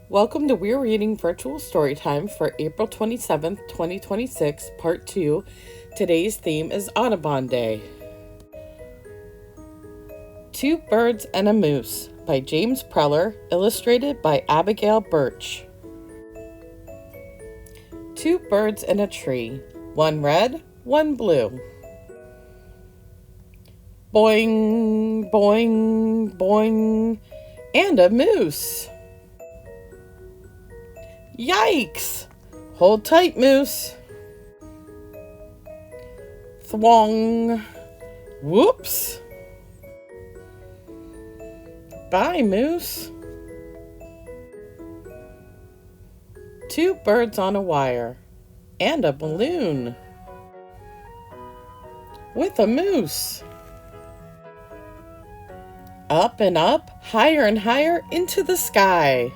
Welcome to Weir Reading Virtual Storytime for April 27th, 2026, Part 2. Today's theme is Audubon Day. Two Birds and a Moose by James Preller, illustrated by Abigail Birch. Two birds in a tree, one red, one blue. Boing, boing, boing, and a moose. Yikes! Hold tight, moose. Thwong. Whoops. Bye, moose. Two birds on a wire and a balloon with a moose. Up and up, higher and higher into the sky.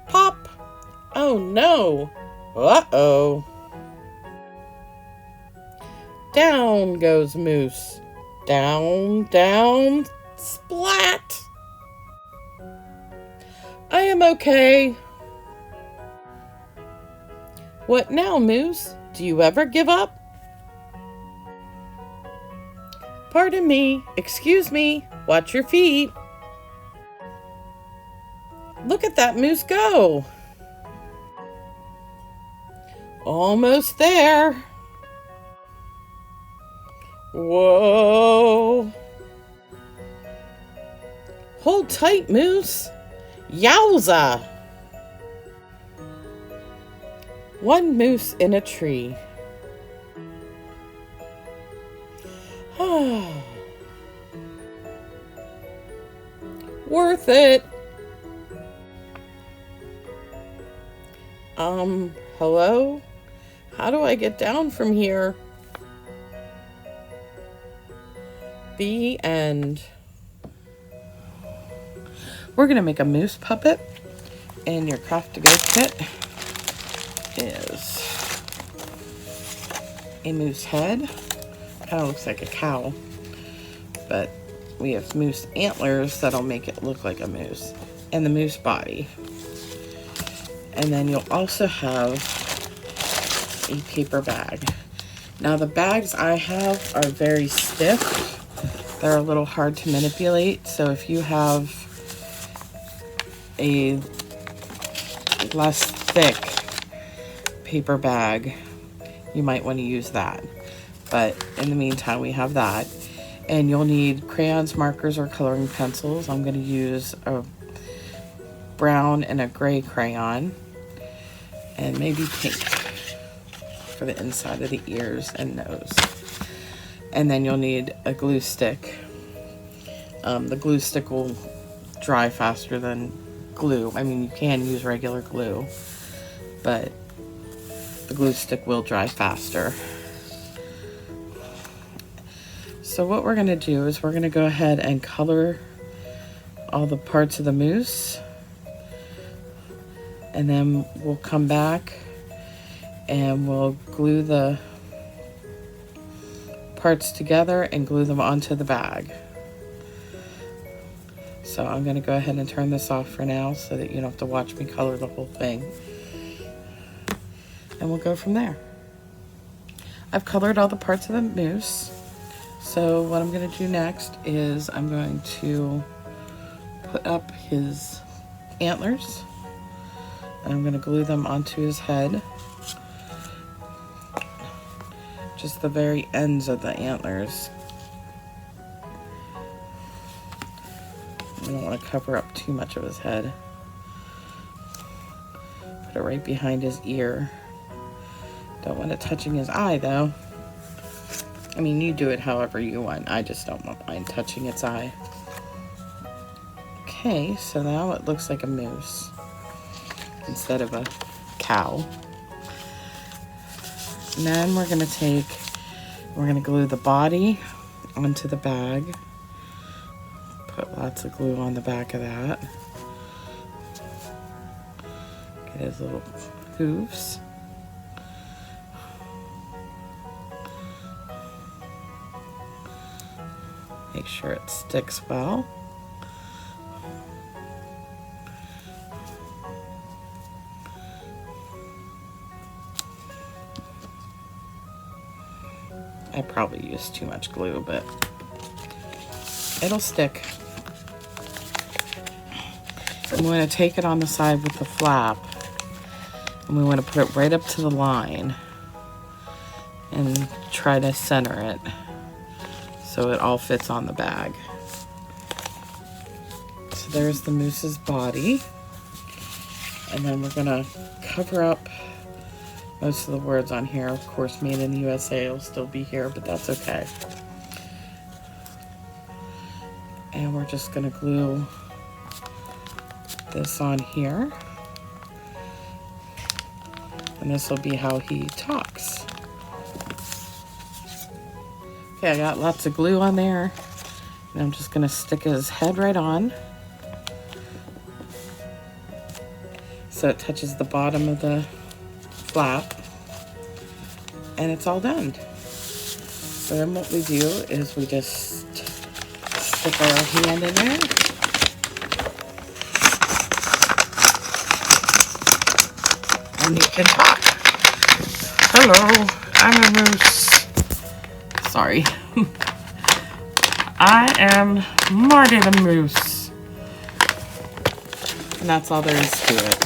Pop! Oh no! Uh-oh! Down goes moose. Down, down, splat! I am okay. What now, moose? Do you ever give up? Pardon me, excuse me, watch your feet. Look at that moose go. Almost there. Whoa. Hold tight, moose. Yowza. One moose in a tree. Worth it. Hello? How do I get down from here? The end. We're going to make a moose puppet, and your craft to go kit is a moose head. Kind of looks like a cow, but we have moose antlers that'll make it look like a moose, and the moose body. And then you'll also have a paper bag. Now the bags I have are very stiff. They're a little hard to manipulate. So if you have a less thick paper bag, you might want to use that. But in the meantime, we have that. And you'll need crayons, markers, or coloring pencils. I'm going to use a brown and a gray crayon. And maybe pink for the inside of the ears and nose. And then you'll need a glue stick. The glue stick will dry faster than glue. I mean, you can use regular glue, but the glue stick will dry faster. So what we're going to do is we're going to go ahead and color all the parts of the moose. And then we'll come back and we'll glue the parts together and glue them onto the bag. So I'm going to go ahead and turn this off for now so that you don't have to watch me color the whole thing. And we'll go from there. I've colored all the parts of the moose. So what I'm going to do next is I'm going to put up his antlers. And I'm going to glue them onto his head. Just the very ends of the antlers. We don't want to cover up too much of his head. Put it right behind his ear. Don't want it touching his eye though. I mean, you do it however you want. I just don't mind touching its eye. Okay, so now it looks like a moose instead of a cow. And then we're going to glue the body onto the bag. Put lots of glue on the back of that. Get his little hooves. Make sure it sticks well. I probably used too much glue, but it'll stick. I'm going to take it on the side with the flap, and we want to put it right up to the line and try to center it so it all fits on the bag. So there's the moose's body, and then we're going to cover up most of the words on here. Of course, made in the USA will still be here, but that's okay. And we're just going to glue this on here. And this will be how he talks. Okay, I got lots of glue on there. And I'm just going to stick his head right on, so it touches the bottom of the flap, and it's all done. So then what we do is we just stick our hand in there, and you can talk. Hello, I'm a moose. Sorry. I am Marty the Moose. And that's all there is to it.